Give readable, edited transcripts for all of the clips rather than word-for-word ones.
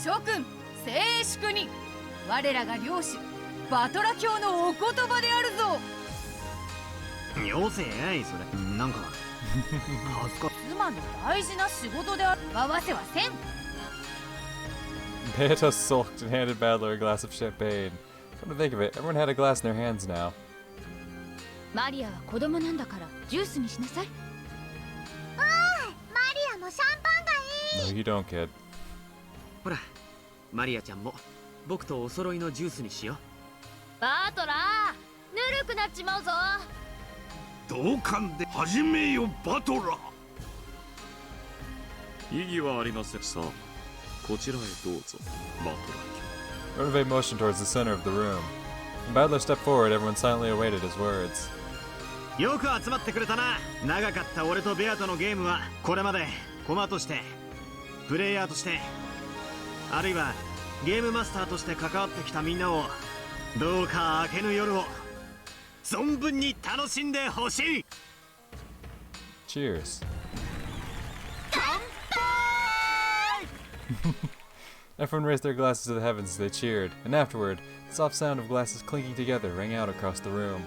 諸君、静粛に。我らが領主バトラ教のお言葉であるぞ。よせやい、それなんか恥ずか妻の大事な仕事である。合わせはせん。 Beato sulked and handed Battler a glass of champagne. Come to think of it, everyone had a glass in their hands now. マリアは子供なんだからジュースにしなさい。マリアもシャンパンがいい。 No, you don't, kid. ほら、マリアちゃんも僕とお揃いのジュースにしよう。バトラー、ぬるくなっちまうぞ。同感で始めよ、バトラー。異議はありません。さあ、こちらへどうぞ、バトラー。Renove motioned towards the center of the room. When Battler stepped forward, everyone silently awaited his words. よく集まってくれたな。長かった俺とベアとのゲームはこれまで駒としてプレイヤーとしてあるいはゲームマスターとして関わってきたみんなをどうか明けぬ夜を存分に楽しんでほしい。 Cheers. Everyone raised their glasses to the heavens as they cheered, and afterward, the soft sound of glasses clinking together rang out across the room.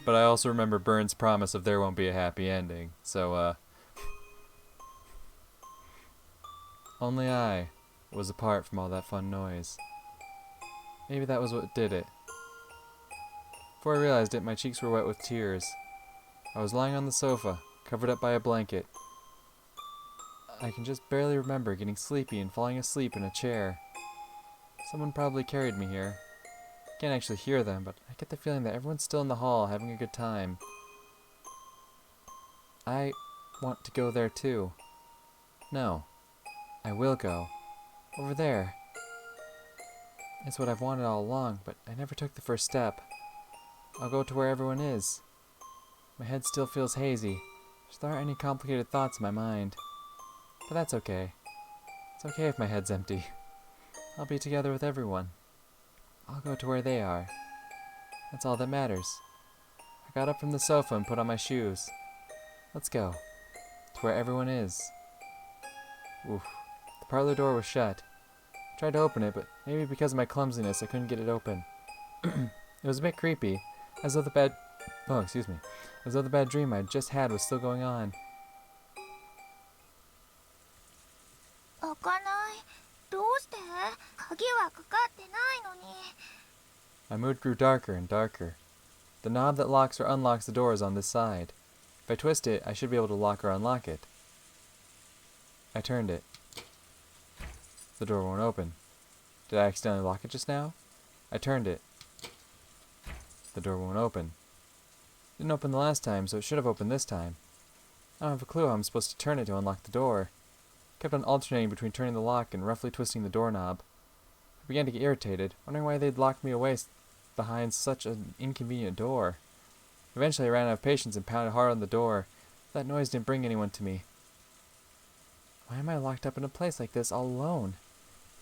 But I also remember Bern's promise of there won't be a happy ending, so, only I was apart from all that fun noise. Maybe that was what did it. Before I realized it, my cheeks were wet with tears. I was lying on the sofa, covered up by a blanket. I can just barely remember getting sleepy and falling asleep in a chair. Someone probably carried me here. I can't actually hear them, but I get the feeling that everyone's still in the hall having a good time. I want to go there too. No. I will go. Over there. It's what I've wanted all along, but I never took the first step. I'll go to where everyone is. My head still feels hazy. There aren't any complicated thoughts in my mind. But that's okay. It's okay if my head's empty. I'll be together with everyone. I'll go to where they are. That's all that matters. I got up from the sofa and put on my shoes. Let's go. To where everyone is. Oof. The parlor door was shut. I tried to open it, but maybe because of my clumsiness I couldn't get it open. It was a bit creepy, as though the bad dream I'd just had was still going on. 開かない。どうして？鍵はかかってないのに。 My mood grew darker and darker. The knob that locks or unlocks the door is on this side. If I twist it, I should be able to lock or unlock it. I turned it. The door won't open. Did I accidentally lock it just now? I turned it. The door won't open. Didn't open the last time, so it should have opened this time. I don't have a clue how I'm supposed to turn it to unlock the door. Kept on alternating between turning the lock and roughly twisting the doorknob. I began to get irritated, wondering why they'd locked me away behind such an inconvenient door. Eventually I ran out of patience and pounded hard on the door. That noise didn't bring anyone to me. Why am I locked up in a place like this all alone?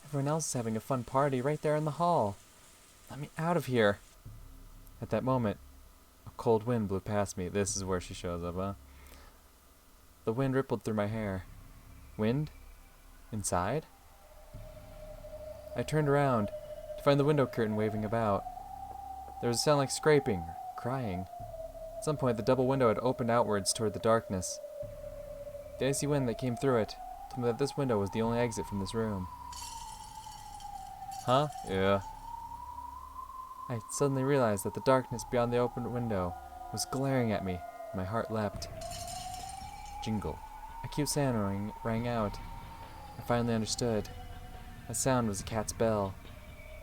Everyone else is having a fun party right there in the hall. Let me out of here. At that moment, a cold wind blew past me. This is where she shows up, huh? The wind rippled through my hair. Wind? Inside? I turned around to find the window curtain waving about. There was a sound like scraping or crying. At some point, the double window had opened outwards toward the darkness. The icy wind that came through it told me that this window was the only exit from this room. Huh? Yeah. I suddenly realized that the darkness beyond the open window was glaring at me, and my heart leapt. Jingle. A cute sound rang out. I finally understood. That sound was a cat's bell.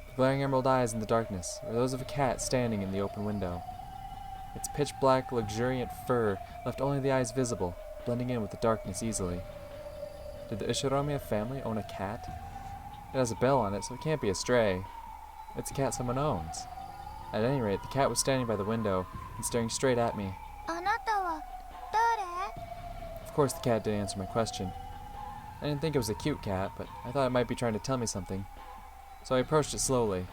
The glaring emerald eyes in the darkness were those of a cat standing in the open window. Its pitch-black, luxuriant fur left only the eyes visible, blending in with the darkness easily. Did the Ishiromiya family own a cat? It has a bell on it, so it can't be a stray. It's a cat someone owns. At any rate, the cat was standing by the window and staring straight at me. あなたは誰？ Of course, the cat didn't answer my question. I didn't think it was a cute cat, but I thought it might be trying to tell me something. So I approached it slowly.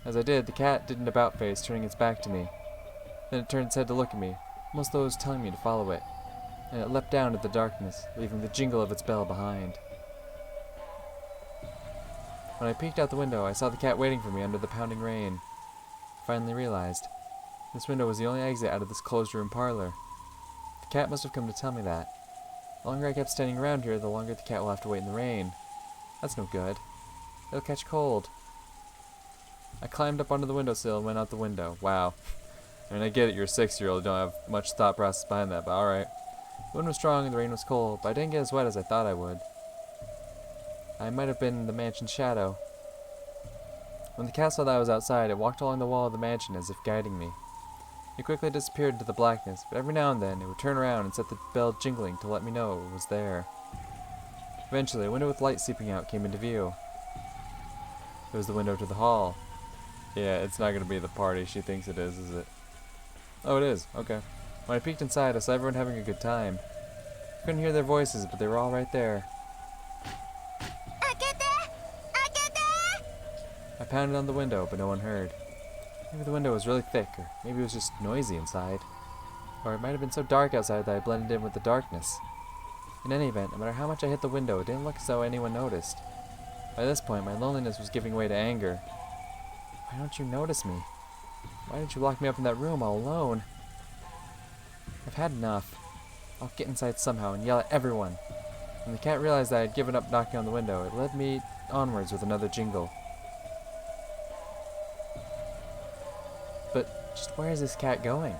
As I did, the cat did an about-face, turning its back to me. Then it turned its head to look at me, almost though it was telling me to follow it. and it leapt down into the darkness, leaving the jingle of its bell behind. When I peeked out the window, I saw the cat waiting for me under the pounding rain. I finally realized this window was the only exit out of this closed room parlor. The cat must have come to tell me that. The longer I kept standing around here, the longer the cat will have to wait in the rain. That's no good. It'll catch cold. I climbed up onto the windowsill and went out the window. Wow. I mean, I get it, you're a 6-year-old, you don't have much thought process behind that, but alright. The wind was strong and the rain was cold, but I didn't get as wet as I thought I would. I might have been in the mansion's shadow. When the cat saw that I was outside, it walked along the wall of the mansion as if guiding me. It quickly disappeared into the blackness, but every now and then it would turn around and set the bell jingling to let me know it was there. Eventually, a window with light seeping out came into view. It was the window to the hall. Yeah, it's not going to be the party she thinks it is it? Oh, it is. Okay. When I peeked inside, I saw everyone having a good time. I couldn't hear their voices, but they were all right there. I pounded on the window, but no one heard. Maybe the window was really thick, or maybe it was just noisy inside. Or it might have been so dark outside that I blended in with the darkness. In any event, no matter how much I hit the window, it didn't look as though anyone noticed. By this point, my loneliness was giving way to anger. Why don't you notice me? Why didn't you lock me up in that room all alone? I've had enough. I'll get inside somehow and yell at everyone. When the cat realized that I had given up knocking on the window, it led me onwards with another jingle. But just where is this cat going?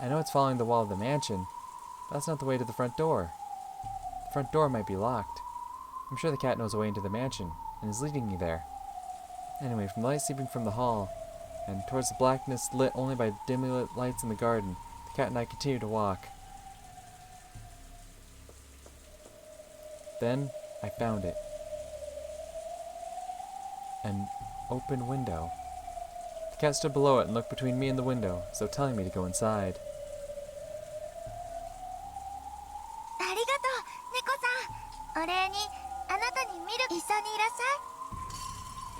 I know it's following the wall of the mansion, but that's not the way to the front door. The front door might be locked. I'm sure the cat knows the way into the mansion, and is leading me there. Anyway, from the light seeping from the hall, and towards the blackness lit only by dimly lit lights in the garden, the cat and I continued to walk. Then, I found it. An open window. The cat stood below it and looked between me and the window, as though telling me to go inside.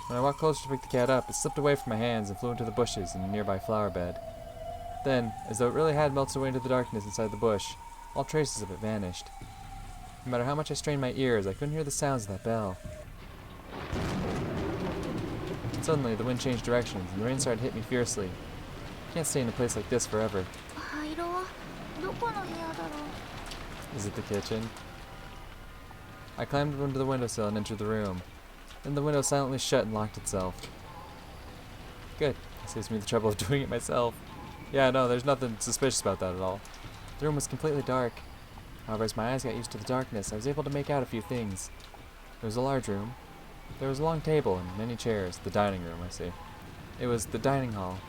When I walked closer to pick the cat up, it slipped away from my hands and flew into the bushes in a nearby flower bed. Then, as though it really had melted away into the darkness inside the bush, all traces of it vanished. No matter how much I strained my ears, I couldn't hear the sounds of that bell. Suddenly, the wind changed directions, and the rain started to hit me fiercely. I can't stay in a place like this forever. Is it the kitchen? I climbed up onto the windowsill and entered the room. Then the window silently shut and locked itself. Good. It saves me the trouble of doing it myself. Yeah, no, there's nothing suspicious about that at all. The room was completely dark. However, as my eyes got used to the darkness, I was able to make out a few things. It was a large room. There was a long table and many chairs. The dining room, I see. It was the dining hall.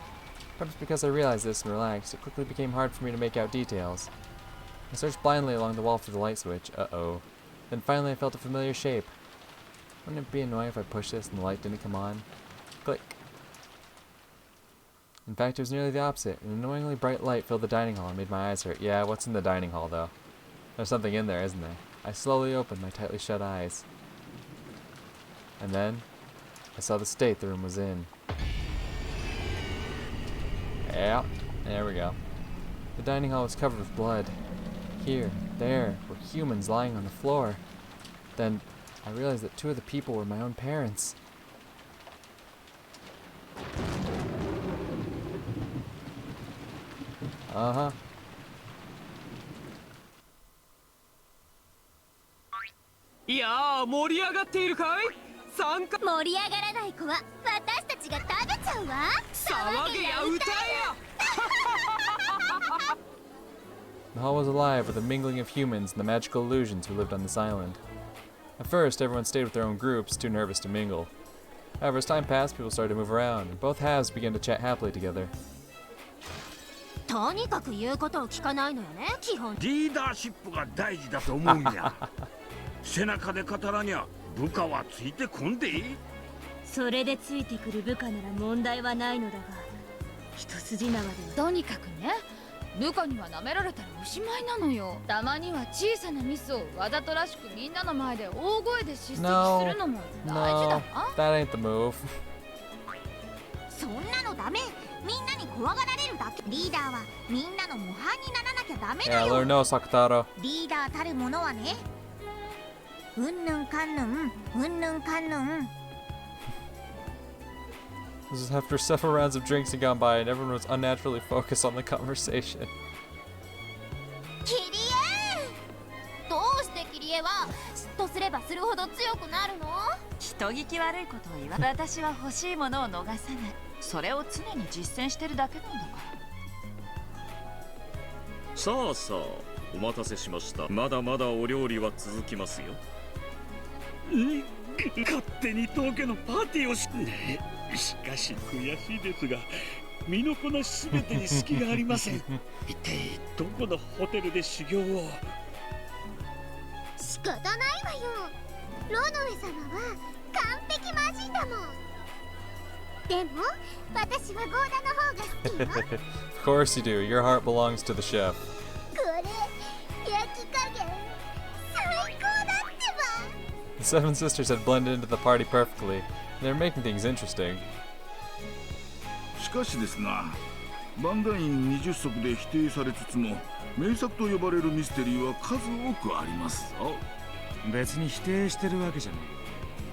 Perhaps because I realized this and relaxed, it quickly became hard for me to make out details. I searched blindly along the wall for the light switch. Uh-oh. Then finally I felt a familiar shape. Wouldn't it be annoying if I pushed this and the light didn't come on? Click. In fact, it was nearly the opposite. An annoyingly bright light filled the dining hall and made my eyes hurt. Yeah, what's in the dining hall, though? There's something in there, isn't there? I slowly opened my tightly shut eyes. And then, I saw the state the room was in. Yeah, there we go. The dining hall was covered with blood. Here, there, were humans lying on the floor. Then, I realized that 2 of the people were my own parents. Uh-huh. Yeah, 盛り上がっているかい？参加。盛り上がらない子は私たちが食べちゃうわ。騒げや歌えや。The hall was alive with a mingling of humans and the magical illusions who lived on this island. At first, everyone stayed with their own groups, too nervous to mingle. However, as time passed, people started to move around, and both halves began to chat happily together. とにかく言うことを聞かないのよね、基本。リーダーシップが大事だと思うんや。背中で語らにゃ部下はついてこんでいい。それでついてくる部下なら問題はないのだが、一筋縄では。とにかくね、部下には舐められたらおしまいなのよ。たまには小さなミスをわざとらしくみんなの前で大声で叱責するのも大事だわ。That ain't the move. そんなのダメ。みんなに怖がられるだけ。リーダーはみんなの模範にならなきゃダメだ Yeah, よ。 learn no, Sakutaro. リーダーたるものはね、うんぬんかんぬん、うんぬんかんぬん。 This is after several rounds of drinks had gone by and everyone was unnaturally focused on the conversation. キリエ、どうしてキリエは嫉妬すればするほど強くなるの？人聞き悪いことを言わ私は欲しいものを逃さない。それを常に実践してるだけなんだから。さあさあ、お待たせしました。まだまだお料理は続きますよ。勝手に当家のパーティーをししかし悔しいですが、身のこなしすべてに隙がありません。一体どこのホテルで修行を？仕方ないわよ。ロノエ様は完璧魔人だもん。でも私はゴーダの方が好きよ。Of course you do. Your heart belongs to the chef. これ焼き加減最高だってば。 The seven sisters had blended into the party perfectly, and they were making things interesting. しかしですな、バンダイン20足で否定されつつも名作と呼ばれるミステリーは数多くありますぞ。別に否定してるわけじゃね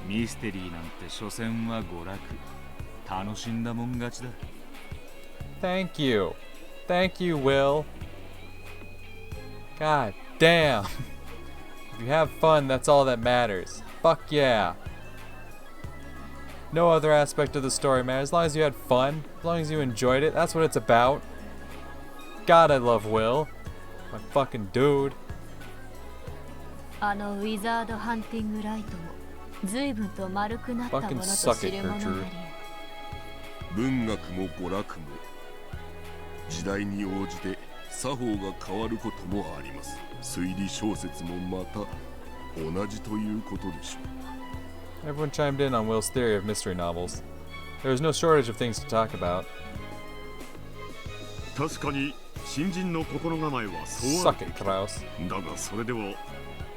え。ミステリーなんて所詮は娯楽。楽しんだもん勝ちだ。Thank you. Thank you, Will. God damn. If you have fun, that's all that matters. Fuck yeah. No other aspect of the story matters. As long as you had fun, as long as you enjoyed it, that's what it's about. God, I love Will. My fucking dude. あのウィザードハンティングライトも随分と丸くなったものと知るものなり。文学も娯楽も時代に応じて作法が変わることもあります。推理小説もまた同じということでしょう。 Everyone chimed in on Will's theory of mystery novels. There was no shortage of things to talk about. 確かに新人の心構えはそうあ Suck it, Kraus. る。だがそれでは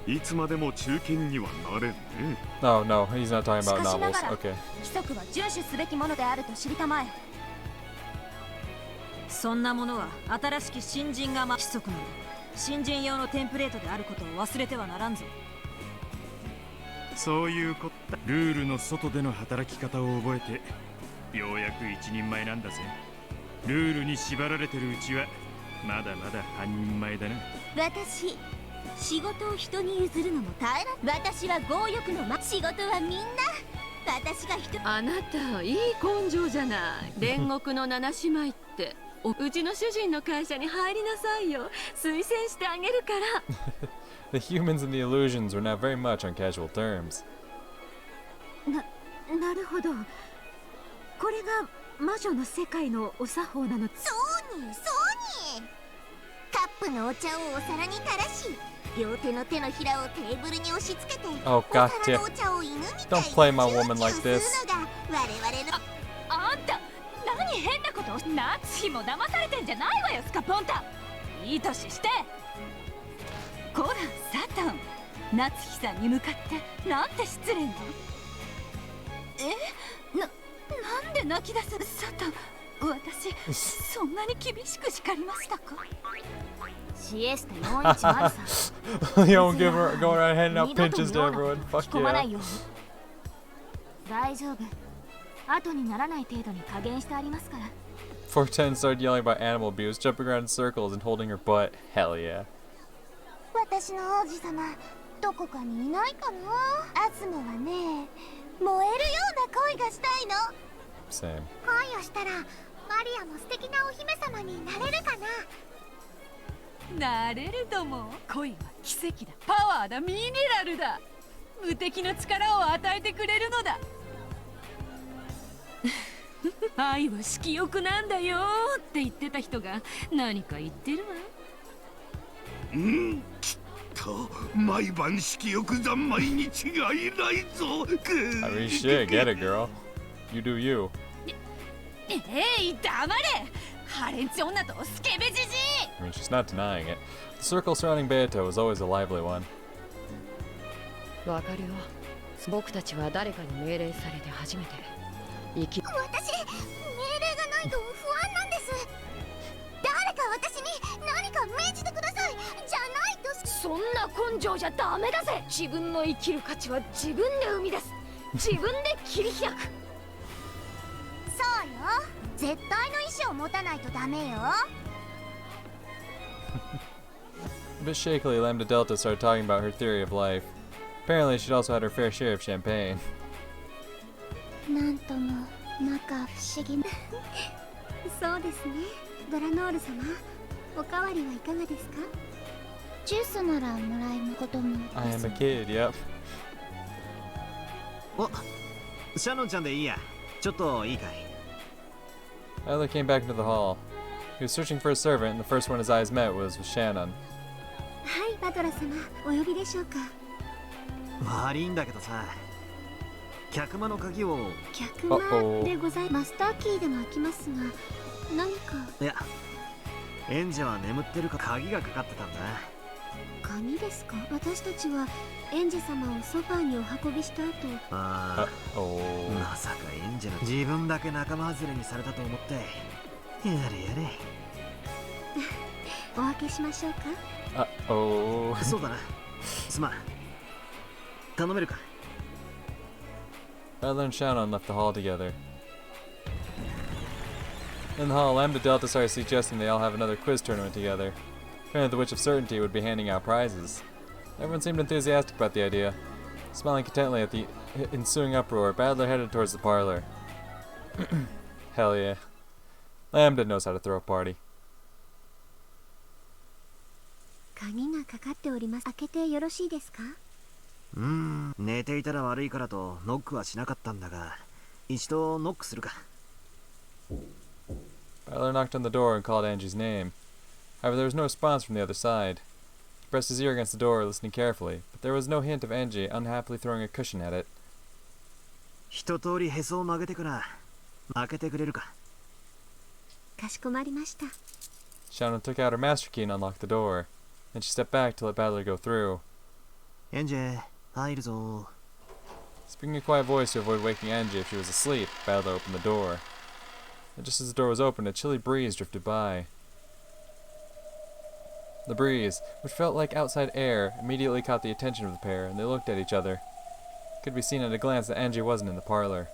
いつまでも中堅にはなれんね。 No, no, he's not talking about しかしな novels. がら Okay. 規則は遵守すべきものであると知りたまえ。そんなものは新しき新人が規則なの。新人用のテンプレートであることを忘れてはならんぞ。そういうこった。ルールの外での働き方を覚えてようやく一人前なんだぜ。ルールに縛られてるうちはまだまだ半人前だな。私仕事を人に譲るのも耐えら。私は強欲の仕事はみんな私が人。あなたいい根性じゃない。煉獄の七姉妹ってうちの主人の会社に入りなさいよ。推薦してあげるから。The humans and the illusions were now very much on casual terms. なるほど。これが魔女の世界のお作法なの。そうにそうに。カップのお茶をお皿に垂らし、両手の手のひらをテーブルに押し付けて、 Oh, お gotcha. 皿のお茶を犬みたいに Don't play my woman like チューチュー this. するのが我々の。あんた何変なことを。夏日も騙されてんじゃないわよ、スカポンタ。いい年して。こらサタン、夏日さんに向かってなんて失礼な。なんで泣き出す。サタン、私そんなに厳しく叱りましたか。シエスタ410さん。Yo, go around handing out pinches to everyone. Fuck 込まない yeah. ように。大丈夫。後にならない程度に加減してありますから。 410 started yelling about animal abuse, jumping around in circles and holding her butt. Hell yeah. 私の王子様、どこかにいないかな。アズモはね、燃えるような恋がしたいの。 Same. 恋をしたらマリアも素敵なお姫様になれるかな。なれるとも。恋は奇跡だ。パワーだ。ミネラルだ。無敵の力を与えてくれるのだ。愛は色欲なんだよって言ってた人が何か言ってるわ。きっと毎晩色欲三昧に違いないぞ。 I mean, shit, get it, girl. You do you. 黙れ。ハレンチ女とスケベジジイ。 I mean, she's not denying it. The circle surrounding Beato was always a lively one. わかるよ。僕たちは誰かに命令されて初めて生き。私命令性じゃダメだぜ。自分の生きる価値は自分で生み出す。自分で切り開く。そうよ、絶対の意志を持たないとダメよ。A bit shakily, Lambda Delta started talking about her theory of life. Apparently, she'd also had her fair share of champagne. なんとも摩訶不思議なそうですね。ドラノール様、おかわりはいかがですか？ジュースならもらいのことも。 I am a kid, yep. お、シャノンちゃんでいいや。ちょっといいかい。Tyler came back into the hall. He was searching for a servant, and the first one his eyes met was with Shannon. はい、バトラ様、お呼びでしょうか？悪いんだけどさ、客間の鍵を。客間でございます。マスターキーでも開きますが、何か。いや、エンジェは眠ってるか鍵がかかってたんだ。鍵ですか？私たちはエンジェ様をソファーにお運びした後。ああ、まさかエンジェの自分だけ仲間外れにされたと思って。やれやれ。お開けしましょうか？そうだな。すまん。頼めるかTyler and Shannon left the hall together. In the hall, Lambda Delta started suggesting they all have another quiz tournament together. Apparently, the Witch of Certainty would be handing out prizes. Everyone seemed enthusiastic about the idea. Smiling contently at the ensuing uproar, Badler headed towards the parlor. Hell yeah. Lambda knows how to throw a party. 鍵がかかっております。開けてよろしいですか？寝ていたら悪いからとノックはしなかったんだが、一度ノックするか。Badler knocked on the door and called Angie's name. However, there was no response from the other side. He pressed his ear against the door, listening carefully, but there was no hint of Angie unhappily throwing a cushion at it. 一通りへそを曲げてから開けてくれるか。かしこまりました。Shannon took out her master key and unlocked the door. Then she stepped back to let Badler go through. エンジェ、入るぞ。Speaking in a quiet voice to avoid waking Angie if she was asleep, Badler opened the door. And just as the door was opened, a chilly breeze drifted by. The breeze, which felt like outside air, immediately caught the attention of the pair, and they looked at each other. It could be seen at a glance that Angie wasn't in the parlor.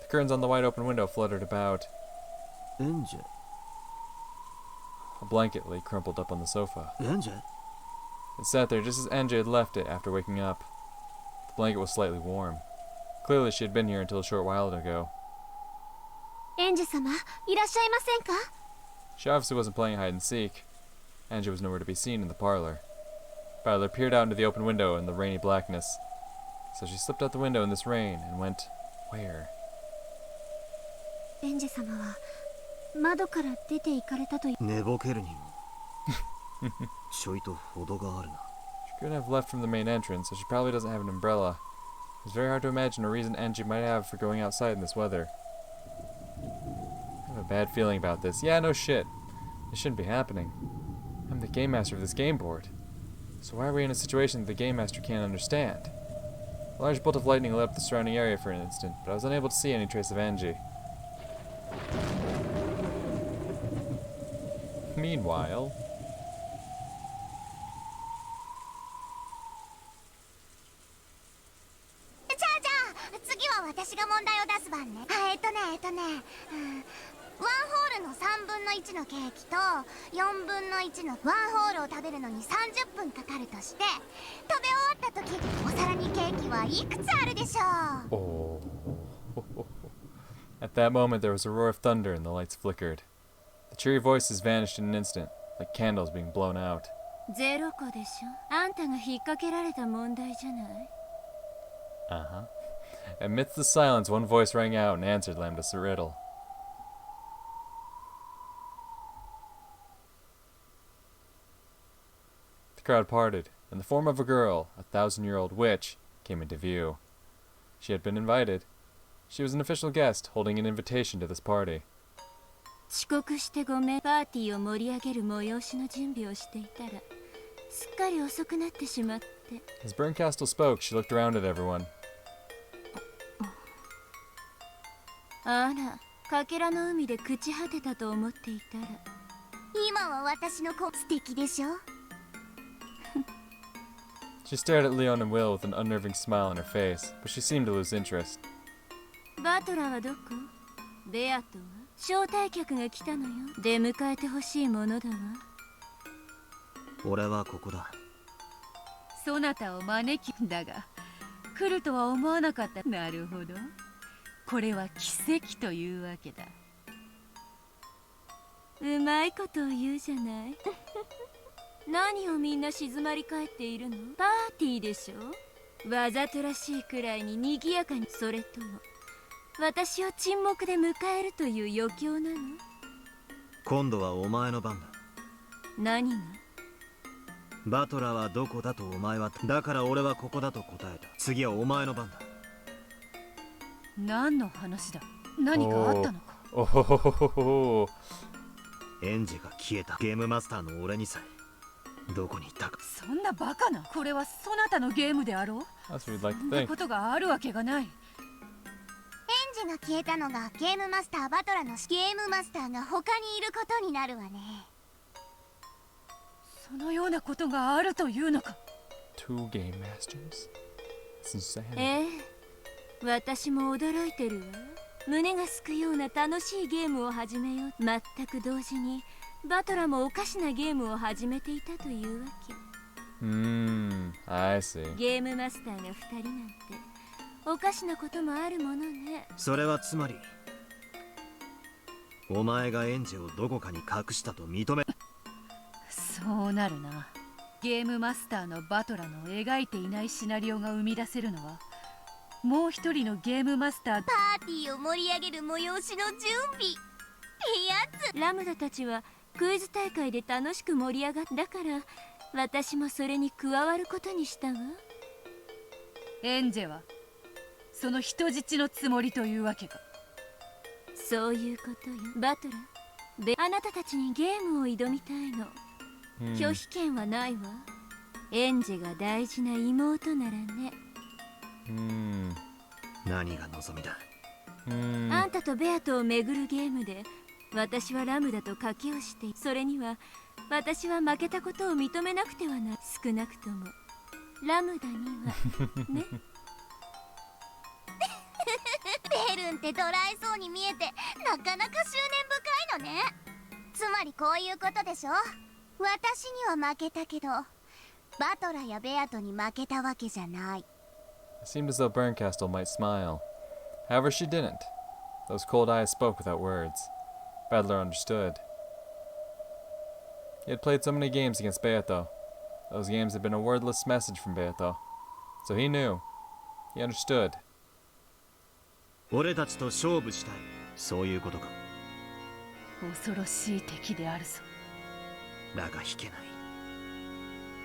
The curtains on the wide open window fluttered about. Angie? A blanket lay crumpled up on the sofa. Angie? It sat there just as Angie had left it after waking up. The blanket was slightly warm. Clearly she had been here until a short while ago. エンジェ様、いらっしゃいませんか？ She obviously wasn't playing hide and seek. Angie was nowhere to be seen in the parlor. Badler peered out into the open window in the rainy blackness. So she slipped out the window in this rain and went where? エンジェ様は窓から出て行かれたと。寝ぼけるにもちょいと程があるな。 She couldn't have left from the main entrance, so she probably doesn't have an umbrella. It's very hard to imagine a reason Angie might have for going outside in this weather. I have a bad feeling about this. Yeah, no shit. This shouldn't be happening. I'm the game master of this game board. So why are we in a situation that the game master can't understand? A large bolt of lightning lit up the surrounding area for an instant, but I was unable to see any trace of Angie. Meanwhile... 次は私が問題を出す番ね。ワンホールの3分の1のケーキと4分の1のワンホールを食べるのに30分かかるとして、食べ終わった時お皿にケーキはいくつあるでしょう？ Oh. At that moment there was a roar of thunder and the lights flickered. The cheery voices vanished in an instant, like candles being blown out. 0個でしょ。あんたが引っ掛けられた問題じゃない。Uh-huh. Amidst the silence, one voice rang out and answered Lambda's riddle. The crowd parted, and the form of a girl, a 1,000-year-old witch, came into view. She had been invited. She was an official guest, holding an invitation to this party. 遅刻してごめん。パーティーを盛り上げる催しの準備をしていたら、すっかり遅くなってしまって。 As Bernkastel spoke, she looked around at everyone. あら、かけらの海で朽ち果てたと思っていたら。今は私の子素敵でしょ？ She stared at Leon and Will with an unnerving smile on her face, but she seemed to lose interest. バトラーはどこ？ベアトは招待客が来たのよ。出迎えてほしいものだわ。俺はここだ。そなたを招きだが来るとは思わなかった。なるほど、これは奇跡というわけだ。うまいことを言うじゃない。何をみんな静まり返っているの？パーティーでしょ。わざとらしいくらいに賑やかに。それとも私を沈黙で迎えるという余興なの？今度はお前の番だ。何が？バトラーはどこだとお前は。だから俺はここだと答えた。次はお前の番だ。何の話だ？何かあったのか？おほほほほほ。エンジが消えた。ゲームマスターの俺にさえどこに行ったか。そんなバカな。これはそなたのゲームであろう。そんなことがあるわけがない。エンジが消えたのがゲームマスターバトラのゲームマスターが他にいることになるわね。そのようなことがあるというのか。 Two game masters? That's insane. ええ、私も驚いてるわ。胸がすくような楽しいゲームを始めよう。全く同時にバトラもおかしなゲームを始めていたというわけ。I see. ゲームマスターが2人なんておかしなこともあるものね。それはつまりお前がエンジをどこかに隠したと認め。そうなるな。ゲームマスターのバトラの描いていないシナリオが生み出せるのはもう一人のゲームマスター。パーティーを盛り上げる催しの準備ってやつ。ラムダたちはクイズ大会で楽しく盛り上がった。だから私もそれに加わることにしたわ。エンジェはその人質のつもりというわけか。そういうことよ。バトラあなたたちにゲームを挑みたいの。拒否権はないわ。エンジェが大事な妹ならね。何が望みだ？あんたとベアトを巡るゲームで私はラムダと賭けをして、それには私は負けたことを認めなくてはな。少なくともラムダにはね。ベルンってドライそうに見えてなかなか執念深いのね。つまりこういうことでしょ。私には負けたけどバトラやベアトに負けたわけじゃない。 It seemed as though Bernkastel might smile. However, she didn't. Those cold eyes spoke without words. Badler understood. He had played so many games against Beato. Those games had been a wordless message from Beato. So he knew. He understood. 俺たちと勝負したい。そういうことか。恐ろしい敵であるぞ。だが引けない。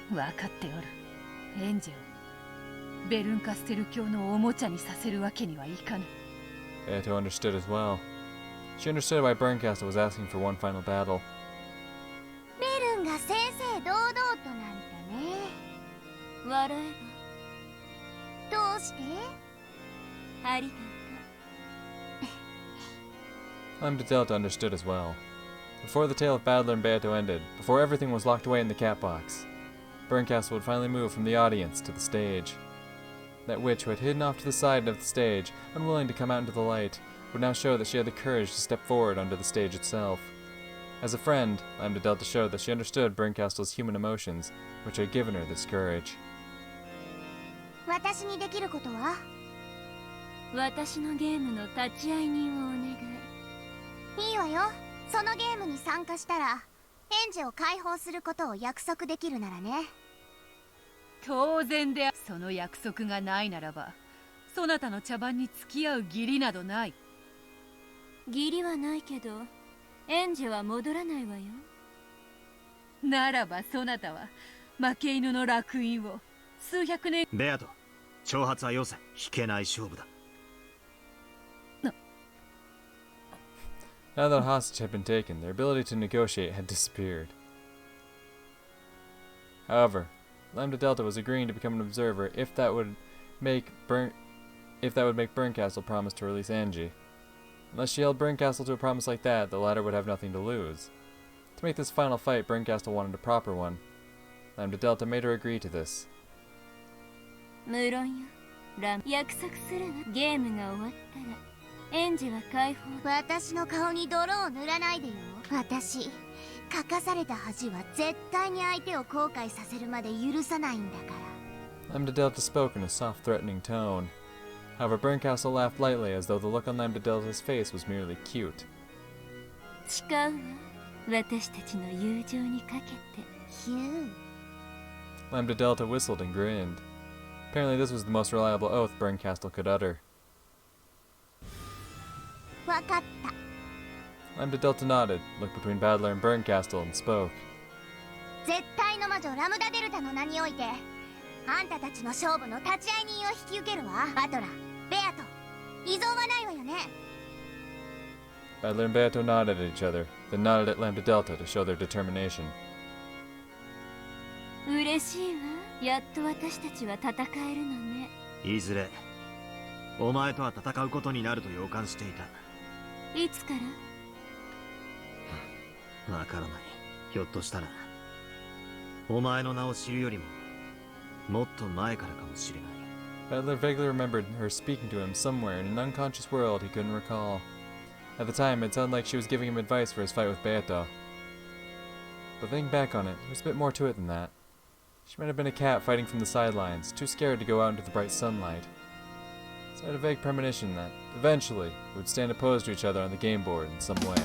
分かっておる。エンジェをベルンカステル教のおもちゃにさせるわけにはいかぬ。Beato understood as well. She understood why Bernkastel was asking for one final battle. ベルンが正々堂々となんてね。笑えば。どうして？ありがとう。Lambda Delta understood as well. Before the tale of Badler and Beato ended, before everything was locked away in the cat box, Bernkastel would finally move from the audience to the stage. That witch who had hidden off to the side of the stage, unwilling to come out into the light, would now show that she had the courage to step forward onto the stage itself. As a friend, Lambda Delta showed that she understood Bernkastel's human emotions, which had given her this courage. 私にできることは？私のゲームの立ち会い人をお願い。いいわよ。そのゲームに参加したらエンジを解放することを約束できるならね。当然で。その約束がないならばそなたの茶番に付き合う義理などない。義理はないけどエンジは戻らないわよ。ならばそなたは負け犬の烙印を数百年。ベアト、挑発はよせ。引けない勝負だ。Now that a hostage had been taken, their ability to negotiate had disappeared. However, Lambda Delta was agreeing to become an observer if that would make Bernkastel promise to release Angie. Unless she held Bernkastel to a promise like that, the latter would have nothing to lose. To make this final fight, Bernkastel wanted a proper one. Lambda Delta made her agree to this. 無論よ。約束するわ。ゲームが終わったら園児は解放。私の顔に泥を塗らないでよ。私書かされた恥は絶対に相手を後悔させるまで許さないんだから。Lambda Delta spoke in a soft, threatening tone. However, Bernkastel laughed lightly as though the look on Lambda Delta's face was merely cute. 誓うわ。私たちの友情にかけて。ヒュー。Lambda Delta whistled and grinned. Apparently this was the most reliable oath Bernkastel could utter. わかった。Lambda Delta nodded, looked between Badler and Bernkastel, and spoke. 絶対の魔女ラムダデルタの名において、あんたたちの勝負の立ち会い人を引き受けるわ。バトラ、ベアと、異存はないわよね。Badler and Beato nodded at each other, then nodded at Lambda Delta to show their determination. 嬉しいわ。やっと私たちは戦えるのね。いずれお前とは戦うことになると予感していた。いつから？わからない。ひょっとしたらお前の名を知るよりももっと前からかもしれない。Badler vaguely remembered her speaking to him somewhere in an unconscious world he couldn't recall. At the time, it sounded like she was giving him advice for his fight with Beato. But thinking back on it, there's a bit more to it than that. She might have been a cat fighting from the sidelines, too scared to go out into the bright sunlight. So I had a vague premonition that, eventually, we would stand opposed to each other on the game board in some way.